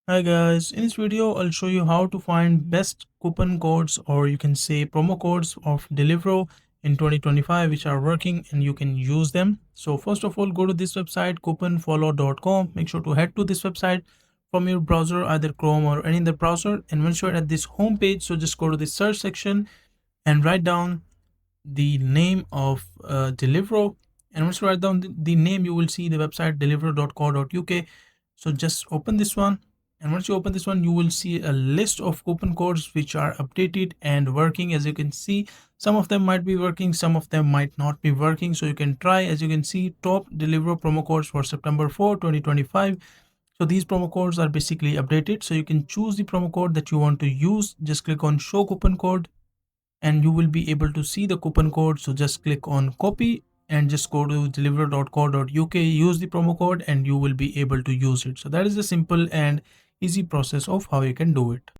Hi guys, in this video I'll show you how to find best coupon codes, or you can say promo codes of Deliveroo in 2025 which are working and you can use them. So first of all, go to this website couponfollow.com. Make sure to head to this website from your browser, either Chrome or any other browser, and once you're at this home page, so just go to the search section and write down the name of Deliveroo. And once you write down the name, you will see the website deliveroo.co.uk. So just open this one, and once you open this one, you will see a list of coupon codes which are updated and working. As you can see, some of them might be working, some of them might not be working, so you can try. As you can see, top Deliveroo promo codes for September 4 2025. So these promo codes are basically updated, so you can choose the promo code that you want to use. Just click on show coupon code and you will be able to see the coupon code. So just click on copy and just go to deliveroo.co.uk, use the promo code, and you will be able to use it. So that is the simple and easy process of how you can do it.